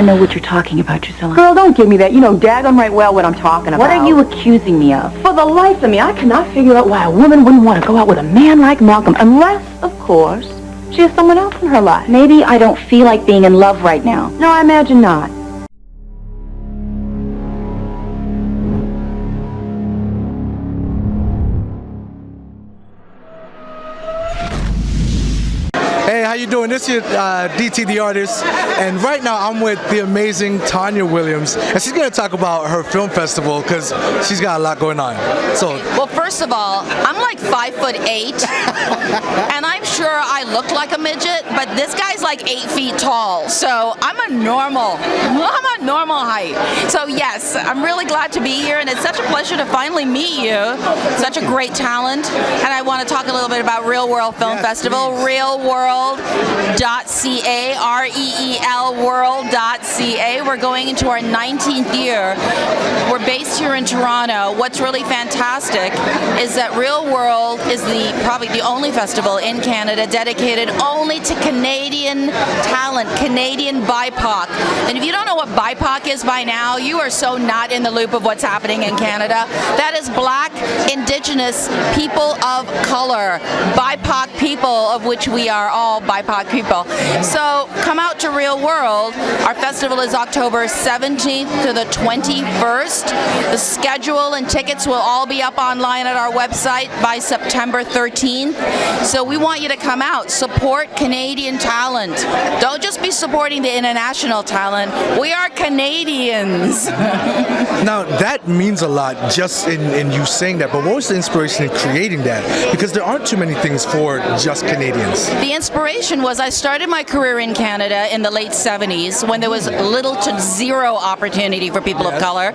to know what you're talking about, Drusilla. Girl, don't give me that. You know daggone right well what I'm talking about. What are you accusing me of? For the life of me, I cannot figure out why a woman wouldn't want to go out with a man like Malcolm, unless, of course, she has someone else in her life. Maybe I don't feel like being in love right now. No, I imagine not. Hey, how you doing? This is DT the Artist, and right now I'm with the amazing Tonya Williams, and she's going to talk about her film festival because she's got a lot going on. So, well, first of all, I'm like 5'8", and I'm sure I look like a midget, but this guy's like 8 feet tall, so I'm a normal height. So yes, I'm really glad to be here, and it's such a pleasure to finally meet you. Such a great talent, and I want to talk a little bit about Real World Film Festival. realworld.ca, REEL world.ca. We're going into our 19th year. We're based here in Toronto. What's really fantastic is that Real World is probably the only festival in Canada dedicated only to Canadian talent, Canadian BIPOC. And if you don't know what BIPOC is by now, you are so not in the loop of what's happening in Canada. That is Black, Indigenous, people of color, BIPOC people, of which we are all BIPOC people. So come out to Real World. Our festival is October 17th to the 21st. The schedule and tickets will all be up online at our website by September 13th. So we want you to come out, support Canadian talent. Don't just be supporting the international talent. We are Canadians. now that means a lot just in you saying that, but what was the inspiration in creating that? Because there aren't too many things for just Canadians. The inspiration was I started my career in Canada in the late 70s when there was little to zero opportunity for people of color.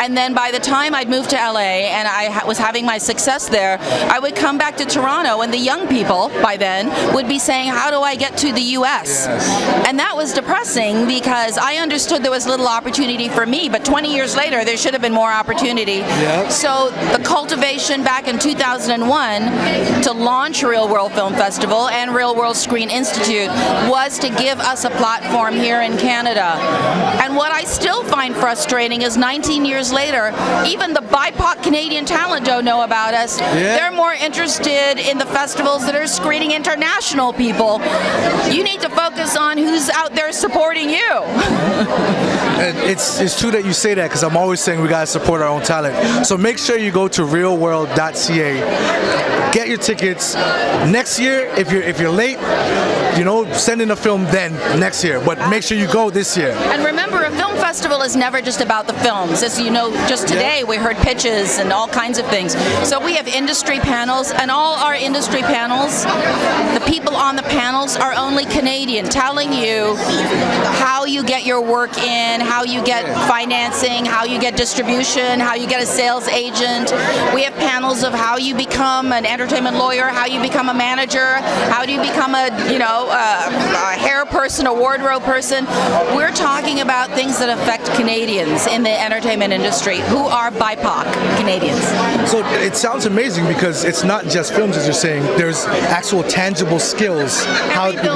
And then by the time I'd moved to LA and I was having my success there, I would come back to Toronto and the young people by then would be saying, how do I get to the US? And that was depressing because I understood there was little opportunity for me, but 20 years later there should have been more opportunity. So the cultivation back in 2001 to launch Real World Film Festival and Real World Screen Institute was to give us a platform here in Canada. And what I still find frustrating is 19 years later, even the BIPOC Canadian talent don't know about us. They're more interested in the festivals that are screening international people. You need to focus on who's out there supporting you. It's true that you say that because I'm always saying we got to support our own talent. So make sure you go to realworld.ca. Get your tickets. Next year, if you're late, you know, send in a film then next year. But make sure you go this year. And remember, a film festival is never just about the films. As you know, just today we heard pitches and all kinds of things. So we have industry panels, and all our industry panels, the people on the panels are only Canadian, telling you how you get your work in, how you get financing, how you get distribution, how you get a sales agent. We have panels of how you become an entertainment lawyer, how you become a manager, how do you become a hair person, a wardrobe person. We're talking about things that affect Canadians in the entertainment industry who are BIPOC Canadians. So it sounds amazing because it's not just films, as you're saying. There's actual tangible skills.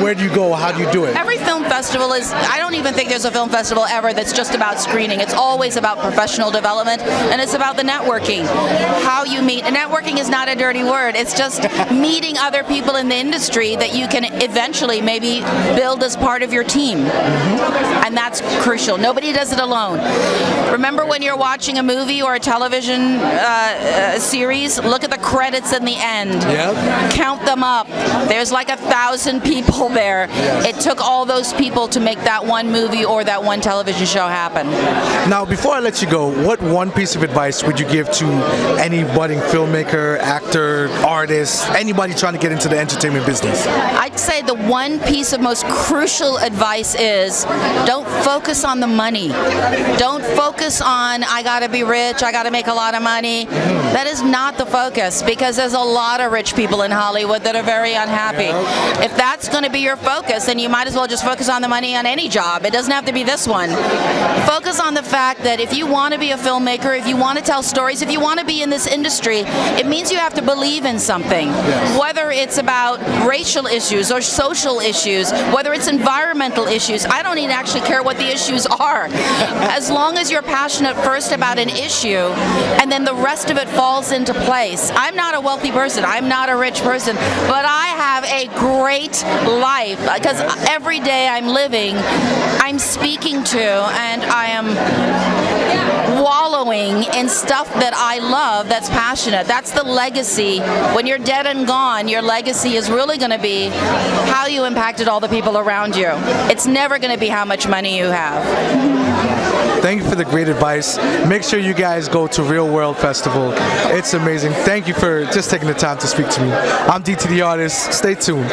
Where do you go? How do you do it? Every film festival is, I don't even think there's a film festival ever that's just about screening. It's always about professional development, and it's about the networking. How you meet. And networking is not a dirty word. It's just meeting other people in the industry that you can eventually maybe build as part of your team. And that's crucial. Nobody does it alone. Remember when you're watching a movie or a television series, look at the credits in the end. Count them up. There's like 1,000 people there. It took all those people to make that one movie or that one television show happen. Now, before I let you go, what one piece of advice would you give to any budding filmmaker, actor, artist, anybody trying to get into the entertainment business? I'd say the one piece of most crucial advice is don't focus on the money. money. Don't focus on, I gotta be rich, I gotta make a lot of money. That is not the focus, because there's a lot of rich people in Hollywood that are very unhappy. If that's gonna be your focus, then you might as well just focus on the money on any job. It doesn't have to be this one. Focus on the fact that if you want to be a filmmaker, if you want to tell stories, if you want to be in this industry, it means you have to believe in something. Whether it's about racial issues or social issues, whether it's environmental issues, I don't even actually care what the issues are. As long as you're passionate first about an issue, and then the rest of it falls into place. I'm not a wealthy person, I'm not a rich person, but I have a great life, because every day I'm living, I'm speaking to, and I am wallowing in stuff that I love, that's passionate. That's the legacy. When you're dead and gone, your legacy is really going to be how you impacted all the people around you. It's never going to be how much money you have. Thank you for the great advice. Make sure you guys go to Real World Festival. It's amazing. Thank you for just taking the time to speak to me. I'm DT the Artist. Stay tuned.